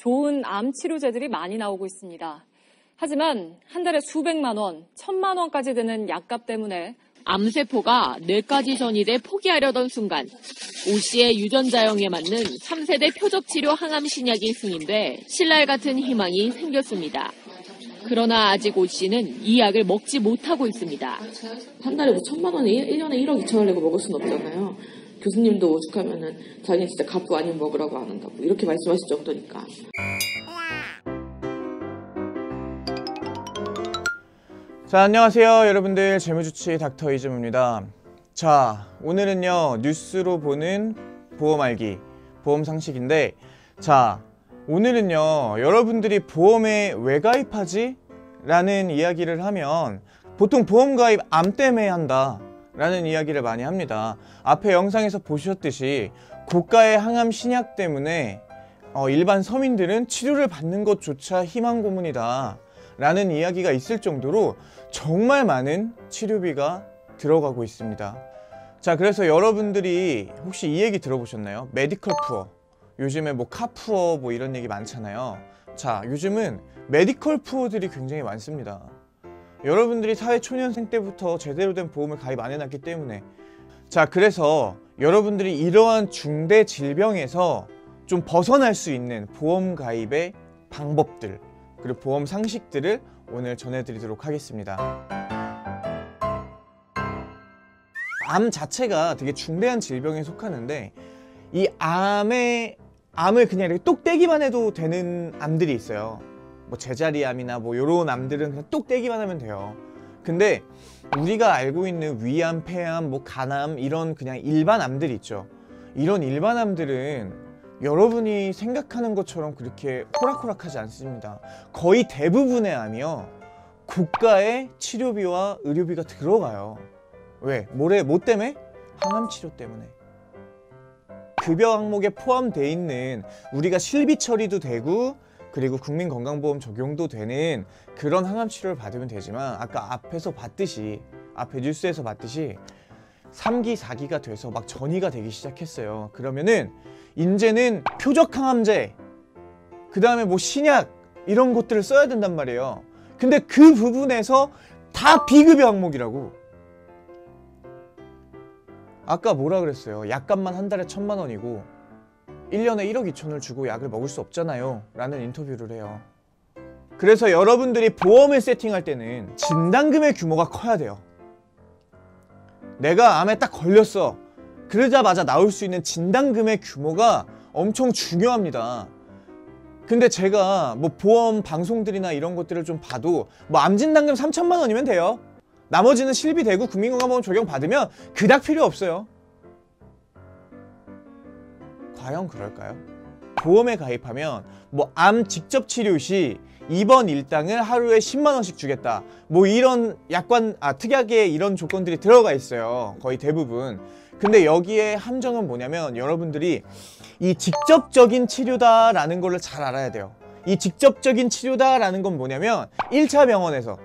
좋은 암 치료제들이 많이 나오고 있습니다. 하지만 한 달에 수백만 원, 1,000만 원까지 드는 약값 때문에 암세포가 뇌까지 전이돼 포기하려던 순간 오 씨의 유전자형에 맞는 3세대 표적치료 항암 신약이 승인돼 신랄 같은 희망이 생겼습니다. 그러나 아직 오 씨는 이 약을 먹지 못하고 있습니다. 한 달에 뭐 1,000만 원에 1년에 1억 2천을 내고 먹을 수는 없잖아요. 교수님도 오죽하면은 자기는 진짜 값도 아니면 먹으라고 안 한다고 이렇게 말씀하실 정도니까. 자, 안녕하세요 여러분들. 재무주치 닥터 이재무입니다. 자, 오늘은요 뉴스로 보는 보험 알기, 보험 상식인데, 자 오늘은요 여러분들이 보험에 왜 가입하지? 라는 이야기를 하면 보통 보험 가입 암 때문에 한다 라는 이야기를 많이 합니다. 앞에 영상에서 보셨듯이 고가의 항암 신약 때문에 일반 서민들은 치료를 받는 것조차 희망 고문이다 라는 이야기가 있을 정도로 정말 많은 치료비가 들어가고 있습니다. 자, 그래서 여러분들이 혹시 이 얘기 들어보셨나요? 메디컬 푸어, 요즘에 뭐 카푸어 뭐 이런 얘기 많잖아요. 자, 요즘은 메디컬 푸어들이 굉장히 많습니다. 여러분들이 사회초년생 때부터 제대로 된 보험을 가입 안 해놨기 때문에. 자, 그래서 여러분들이 이러한 중대 질병에서 좀 벗어날 수 있는 보험 가입의 방법들, 그리고 보험 상식들을 오늘 전해드리도록 하겠습니다. 암 자체가 되게 중대한 질병에 속하는데, 이 암을 그냥 이렇게 똑 떼기만 해도 되는 암들이 있어요. 뭐 제자리암이나 뭐 요런 암들은 그냥 똑 떼기만 하면 돼요. 근데 우리가 알고 있는 위암, 폐암, 뭐 간암, 이런 그냥 일반 암들이 있죠. 이런 일반 암들은 여러분이 생각하는 것처럼 그렇게 호락호락하지 않습니다. 거의 대부분의 암이요, 고가의 치료비와 의료비가 들어가요. 왜? 뭐 때문에? 항암 치료 때문에. 급여 항목에 포함되어 있는, 우리가 실비 처리도 되고 그리고 국민건강보험 적용도 되는 그런 항암 치료를 받으면 되지만, 아까 앞에서 봤듯이, 앞에 뉴스에서 봤듯이 3기, 4기가 돼서 막 전이가 되기 시작했어요. 그러면은 이제는 표적 항암제, 그 다음에 뭐 신약, 이런 것들을 써야 된단 말이에요. 근데 그 부분에서 다 비급여 항목이라고. 아까 뭐라 그랬어요? 약값만 한 달에 1,000만 원이고 1년에 1억 2천을 주고 약을 먹을 수 없잖아요 라는 인터뷰를 해요. 그래서 여러분들이 보험을 세팅할 때는 진단금의 규모가 커야 돼요. 내가 암에 딱 걸렸어, 그러자마자 나올 수 있는 진단금의 규모가 엄청 중요합니다. 근데 제가 뭐 보험 방송들이나 이런 것들을 좀 봐도 뭐 암 진단금 3,000만 원이면 돼요. 나머지는 실비 대고 국민건강보험 적용 받으면 그닥 필요 없어요. 과연 그럴까요? 보험에 가입하면 뭐 암 직접 치료 시 입원 일당을 하루에 10만 원씩 주겠다, 뭐 이런 특약에 이런 조건들이 들어가 있어요, 거의 대부분. 근데 여기에 함정은 뭐냐면, 여러분들이 이 직접적인 치료다라는 걸 잘 알아야 돼요. 이 직접적인 치료다라는 건 뭐냐면 1차 병원에서,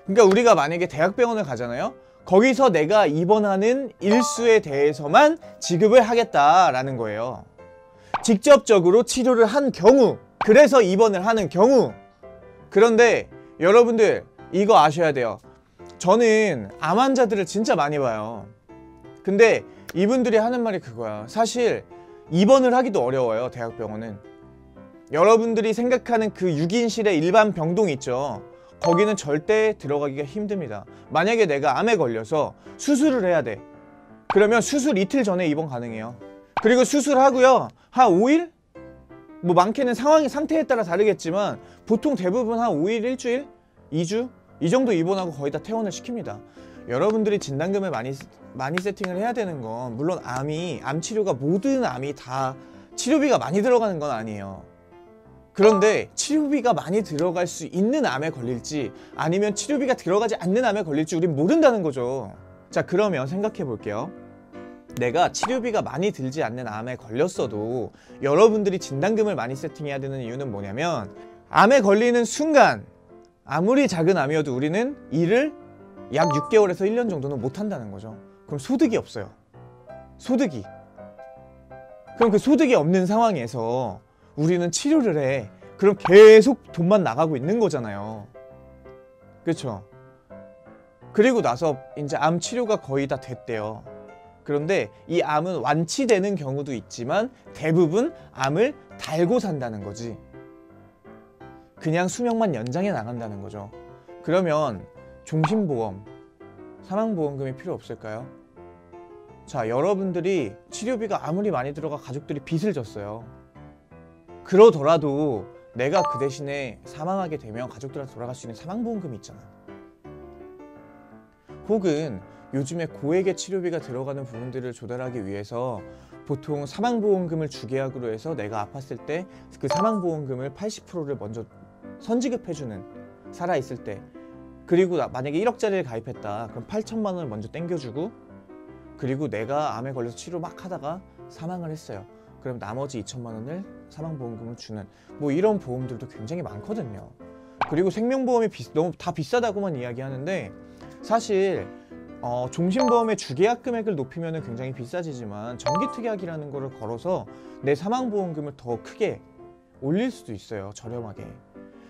그러니까 우리가 만약에 대학병원을 가잖아요. 거기서 내가 입원하는 일수에 대해서만 지급을 하겠다라는 거예요. 직접적으로 치료를 한 경우, 그래서 입원을 하는 경우. 그런데 여러분들 이거 아셔야 돼요. 저는 암 환자들을 진짜 많이 봐요. 근데 이분들이 하는 말이 그거야. 사실 입원을 하기도 어려워요, 대학병원은. 여러분들이 생각하는 그 6인실의 일반 병동 있죠. 거기는 절대 들어가기가 힘듭니다. 만약에 내가 암에 걸려서 수술을 해야 돼. 그러면 수술 이틀 전에 입원 가능해요. 그리고 수술하고요, 한 5일? 뭐 많게는 상태에 따라 다르겠지만 보통 대부분 한 5일, 일주일, 2주? 이 정도 입원하고 거의 다 퇴원을 시킵니다. 여러분들이 진단금을 많이 세팅을 해야 되는 건, 물론 암 치료가 모든 암이 다 치료비가 많이 들어가는 건 아니에요. 그런데 치료비가 많이 들어갈 수 있는 암에 걸릴지 아니면 치료비가 들어가지 않는 암에 걸릴지 우린 모른다는 거죠. 자, 그러면 생각해 볼게요. 내가 치료비가 많이 들지 않는 암에 걸렸어도 여러분들이 진단금을 많이 세팅해야 되는 이유는 뭐냐면, 암에 걸리는 순간 아무리 작은 암이어도 우리는 일을 약 6개월에서 1년 정도는 못 한다는 거죠. 그럼 소득이 없어요. 소득이. 그럼 그 소득이 없는 상황에서 우리는 치료를 해. 그럼 계속 돈만 나가고 있는 거잖아요. 그렇죠? 그리고 나서 이제 암 치료가 거의 다 됐대요. 그런데 이 암은 완치되는 경우도 있지만 대부분 암을 달고 산다는 거지. 그냥 수명만 연장해 나간다는 거죠. 그러면 종신보험, 사망보험금이 필요 없을까요? 자, 여러분들이 치료비가 아무리 많이 들어가 가족들이 빚을 졌어요. 그러더라도 내가 그 대신에 사망하게 되면 가족들한테 돌아갈 수 있는 사망보험금이 있잖아. 혹은 요즘에 고액의 치료비가 들어가는 부분들을 조달하기 위해서 보통 사망보험금을 주계약으로 해서 내가 아팠을 때 그 사망보험금을 80%를 먼저 선지급해주는, 살아있을 때. 그리고 만약에 1억짜리를 가입했다. 그럼 8천만 원을 먼저 땡겨주고, 그리고 내가 암에 걸려서 치료 막 하다가 사망을 했어요. 그럼 나머지 2천만 원을 사망보험금을 주는, 뭐 이런 보험들도 굉장히 많거든요. 그리고 생명보험이 너무 다 비싸다고만 이야기하는데, 사실 종신보험의 주계약 금액을 높이면 굉장히 비싸지지만 정기특약이라는 거를 걸어서 내 사망보험금을 더 크게 올릴 수도 있어요. 저렴하게.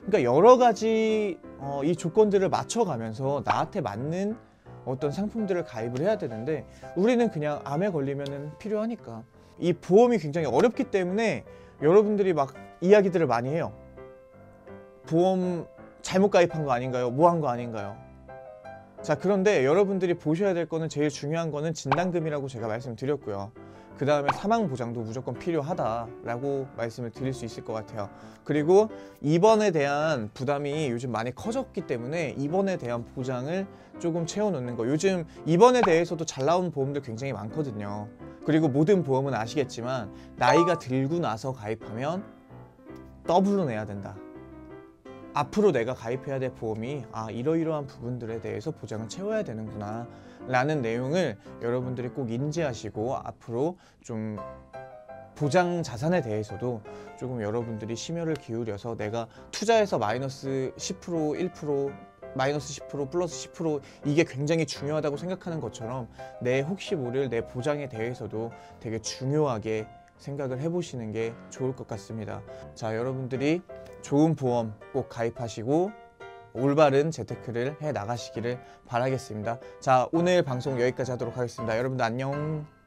그러니까 여러 가지 이 조건들을 맞춰가면서 나한테 맞는 어떤 상품들을 가입을 해야 되는데, 우리는 그냥 암에 걸리면 필요하니까. 이 보험이 굉장히 어렵기 때문에 여러분들이 막 이야기들을 많이 해요. 보험 잘못 가입한 거 아닌가요? 뭐 한 거 아닌가요? 자, 그런데 여러분들이 보셔야 될 거는, 제일 중요한 거는 진단금이라고 제가 말씀드렸고요. 그 다음에 사망보장도 무조건 필요하다라고 말씀을 드릴 수 있을 것 같아요. 그리고 입원에 대한 부담이 요즘 많이 커졌기 때문에 입원에 대한 보장을 조금 채워놓는 거. 요즘 입원에 대해서도 잘 나오는 보험들 굉장히 많거든요. 그리고 모든 보험은 아시겠지만 나이가 들고 나서 가입하면 더블로 내야 된다. 앞으로 내가 가입해야 될 보험이 이러이러한 부분들에 대해서 보장을 채워야 되는구나 라는 내용을 여러분들이 꼭 인지하시고, 앞으로 좀 보장 자산에 대해서도 조금 여러분들이 심혈을 기울여서, 내가 투자해서 마이너스 10%, 1%, 마이너스 10%, 플러스 10% 이게 굉장히 중요하다고 생각하는 것처럼 내 혹시 모를 내 보장에 대해서도 되게 중요하게 생각을 해보시는 게 좋을 것 같습니다. 자, 여러분들이 좋은 보험 꼭 가입하시고 올바른 재테크를 해 나가시기를 바라겠습니다. 자, 오늘 방송 여기까지 하도록 하겠습니다. 여러분들 안녕.